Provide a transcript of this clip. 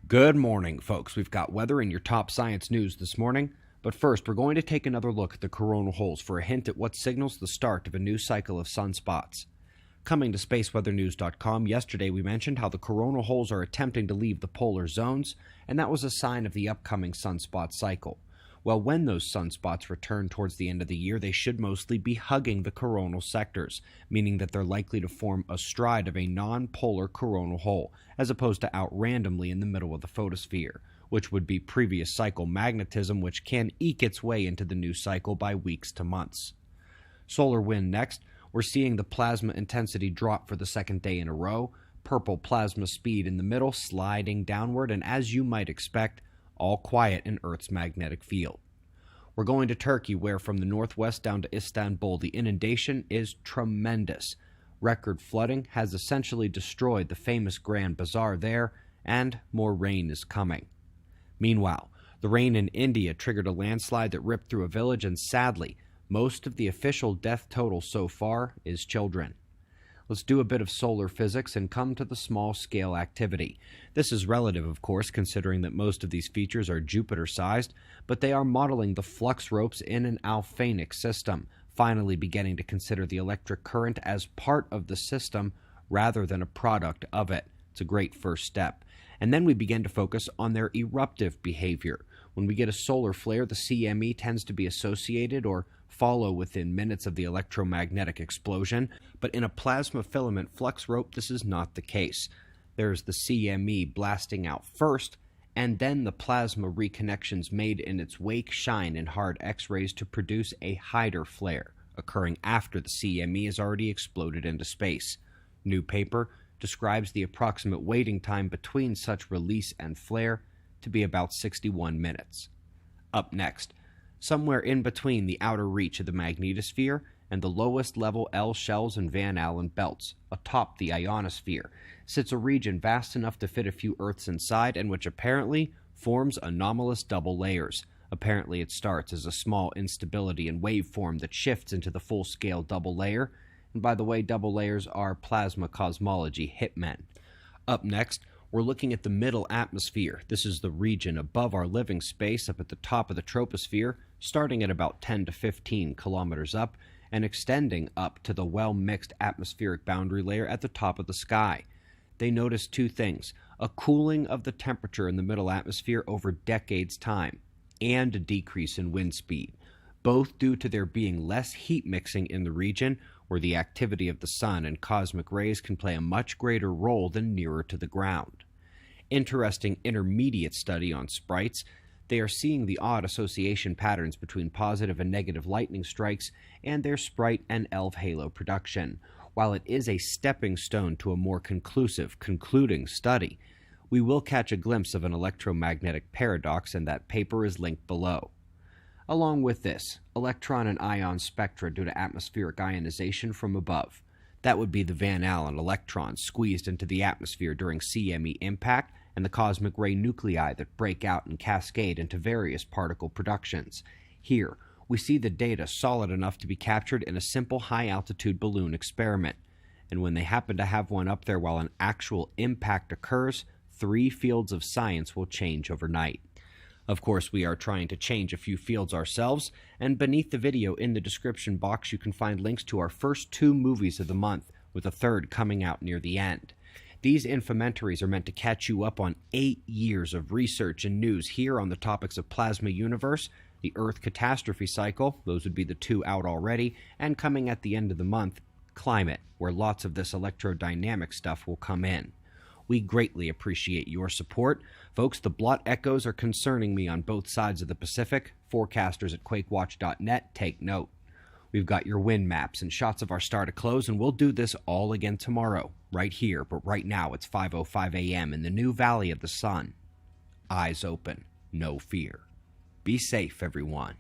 Good morning, folks. We've got weather in your top science news this morning. But first, we're going to take another look at the coronal holes for a hint at what signals the start of a new cycle of sunspots. Coming to spaceweathernews.com, yesterday we mentioned how the coronal holes are attempting to leave the polar zones, and that was a sign of the upcoming sunspot cycle. Well, when those sunspots return towards the end of the year, they should mostly be hugging the coronal sectors, meaning that they're likely to form astride of a non-polar coronal hole, as opposed to out randomly in the middle of the photosphere, which would be previous cycle magnetism, which can eke its way into the new cycle by weeks to months. Solar wind next. We're seeing the plasma intensity drop for the second day in a row, purple plasma speed in the middle sliding downward, and as you might expect, all quiet in Earth's magnetic field. We're going to Turkey, where from the northwest down to Istanbul, the inundation is tremendous. Record flooding has essentially destroyed the famous Grand Bazaar there, and more rain is coming. Meanwhile, the rain in India triggered a landslide that ripped through a village, and sadly, most of the official death total so far is children. Let's do a bit of solar physics and come to the small-scale activity. This is relative, of course, considering that most of these features are Jupiter-sized, but they are modeling the flux ropes in an alphanic system, finally beginning to consider the electric current as part of the system rather than a product of it. It's a great first step. And then we begin to focus on their eruptive behavior. When we get a solar flare, the CME tends to be associated or follow within minutes of the electromagnetic explosion, but in a plasma filament flux rope, this is not the case. There's the CME blasting out first, and then the plasma reconnections made in its wake shine in hard X-rays to produce a Hyder flare, occurring after the CME has already exploded into space. New paper describes the approximate waiting time between such release and flare to be about 61 minutes. Up next, somewhere in between the outer reach of the magnetosphere and the lowest level L shells and Van Allen belts, atop the ionosphere, sits a region vast enough to fit a few Earths inside and which apparently forms anomalous double layers. Apparently it starts as a small instability in waveform that shifts into the full-scale double layer, and by the way, double layers are plasma cosmology hitmen. Up next, we're looking at the middle atmosphere. This is the region above our living space up at the top of the troposphere, starting at about 10 to 15 kilometers up and extending up to the well-mixed atmospheric boundary layer at the top of the sky. They noticed two things: a cooling of the temperature in the middle atmosphere over decades' time, and a decrease in wind speed, both due to there being less heat mixing in the region where the activity of the sun and cosmic rays can play a much greater role than nearer to the ground. Interesting intermediate study on sprites. They are seeing the odd association patterns between positive and negative lightning strikes and their sprite and elf halo production. While it is a stepping stone to a more concluding study, we will catch a glimpse of an electromagnetic paradox, and that paper is linked below. Along with this, electron and ion spectra due to atmospheric ionization from above. That would be the Van Allen electrons squeezed into the atmosphere during CME impact and the cosmic ray nuclei that break out and cascade into various particle productions. Here, we see the data solid enough to be captured in a simple high-altitude balloon experiment. And when they happen to have one up there while an actual impact occurs, 3 fields of science will change overnight. Of course, we are trying to change a few fields ourselves, and beneath the video in the description box you can find links to our first 2 movies of the month, with a third coming out near the end. These infomentaries are meant to catch you up on 8 years of research and news here on the topics of plasma universe, the Earth catastrophe cycle, those would be the 2 out already, and coming at the end of the month, climate, where lots of this electrodynamic stuff will come in. We greatly appreciate your support. Folks, the blot echoes are concerning me on both sides of the Pacific. Forecasters at quakewatch.net, take note. We've got your wind maps and shots of our star to close, and we'll do this all again tomorrow, right here, but right now it's 5:05 a.m. in the new Valley of the Sun. Eyes open, no fear. Be safe, everyone.